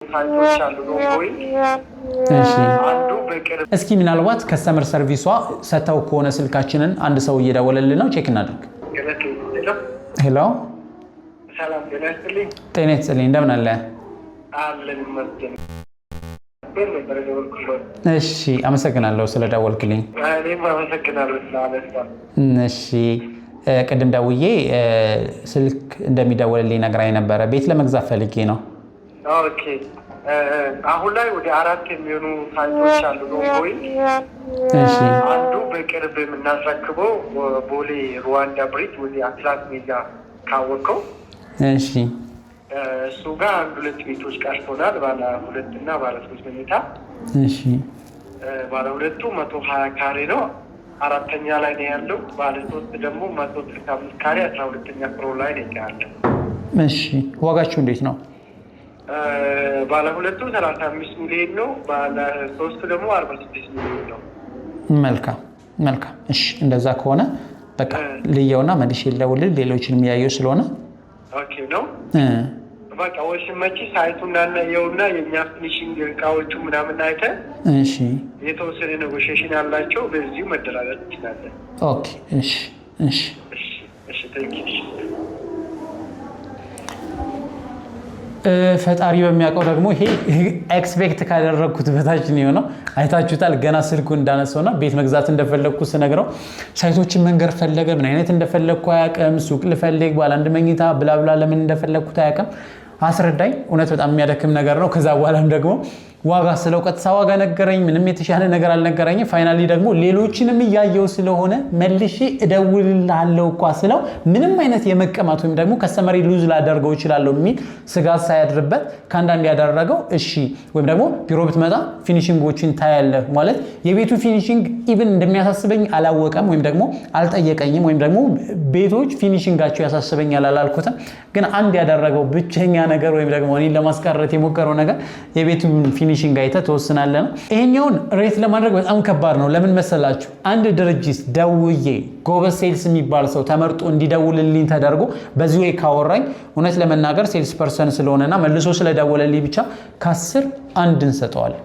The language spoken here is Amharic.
ሳይቶች አሉ ነው ወይ? እሺ አንዱ በቅርብ እስኪ ምናልባት ከስተመር ሰርቪሷ ሰተው ከሆነ ስልካችንን አንድ ሰው እየደወለልን ነው ቼክ እናድርግ። ሄሎ ሰላም ጤና ይስጥልኝ። ጤና ይስጥልኝ እንደምን አለ? አለን ይመስገን። እሺ አመሰግናለሁ ስለደወልክልኝ። እኔም አመሰግናለሁ ስላነሳ። እሺ ቅድም ደውዬ ስልክ እንደሚደወልልኝ ነግራኝ ነበረ። ቤት ለመግዛት ፈልጌ ነው። ኦኬ አሁን ላይ ወደ 4 የሚሆኑ ሳይቶች አሉ ነው ወይ? እሺ አንዱ በቅርብ የምናስረክበው ቦሌ ሩዋንዳ ብሪጅ ወደ አትላስ ሜዳ ካወቀው እሺ እሱ ጋር አንድ 2 ቤቶች ቀርቶናል። ባለ 2 እና ባለ 3 መኝታ። እሺ ባለ 2ቱ 120 ካሬ ነው፣ አራተኛ ላይ ነው ያለው። ባለ 3 ደግሞ 165 ካሬ 12ኛ ፍሎር ላይ ነው ያለው። እሺ ዋጋችሁ እንዴት ነው? ባለ 2ቱ 35 ሚሊዮን ነው፣ ባለ 3 ደግሞ 46 ሚሊዮን ነው። መልካም እሺ እንደዛ ከሆነ በቃ ልየውና መልሼ ልደውልልህ። ሌሎችንም ያየው ስለሆነ ኦኬ ነው በቃ ወሽ መጪ ሳይቱን እናየውና የኛ ፊኒሺንግ እቃዎቹ ምናምን አይተን እሺ የተወሰነ ኔጎሺዬሽን ያላቸው በዚሁ መደራደር እንችላለን። ኦኬ እሺ ፈጣሪ በሚያውቀው ደግሞ ይሄ ኤክስፔክት ካደረኩት በታች ነው የሆነው። አይታችሁታል። ገና ስልኩ እንዳነሳውና ቤት መግዛት እንደፈለኩ ስነግረው ሳይቶችን መንገር ፈለገ። ምን አይነት እንደፈለኩ አያውቅም። ሱቅ ልፈልግ ባለ 1 መኝታ ብላብላ ለምን እንደፈለኩት አያውቅም። አስረዳኝ። እውነት በጣም የሚያደክም ነገር ነው። ከዛ በኋላም ደግሞ ዋጋ ስለው ቀጥታ ዋጋ ነገረኝ። ምንም የተሻለ ነገር አልነገረኝም። ፋይናሊ ደግሞ ሌሎችንም እያየው ስለሆነ መልሼ እደውልልሃለሁ እኮ ስለው ምንም አይነት የመቀማት ወይም ደግሞ ከስተመሪ ሉዝ ላደርገው እችላለሁ የሚል ስጋት ሳያድርበት ከአንዳንድ ያደረገው እሺ ወይም ደግሞ ቢሮ ብትመጣ ፊኒሺንጎችን ታያለህ ማለት የቤቱ ፊኒሺንግ ኢቭን እንደሚያሳስበኝ አላወቀም ወይም ደግሞ አልጠየቀኝም ወይም ደግሞ ቤቶች ፊኒሺንጋቸው ያሳስበኛል አላልኩትም። ግን አንድ ያደረገው ብቸኛ ነገር ወይም ደግሞ እኔን ለማስቀረት የሞከረው ነገር የቤቱን ፊኒሺንግ አይተህ ተወስናለህ ነው። ይሄኛውን ሬት ለማድረግ በጣም ከባድ ነው። ለምን መሰላችሁ? አንድ ድርጅት ደውዬ ጎበዝ ሴልስ የሚባል ሰው ተመርጦ እንዲደውልልኝ ተደርጎ በዚህ ወይ ካወራኝ እውነት ለመናገር ሴልስ ፐርሰን ስለሆነና መልሶ ስለደወለልኝ ብቻ ከ10 1 እንሰጠዋለን።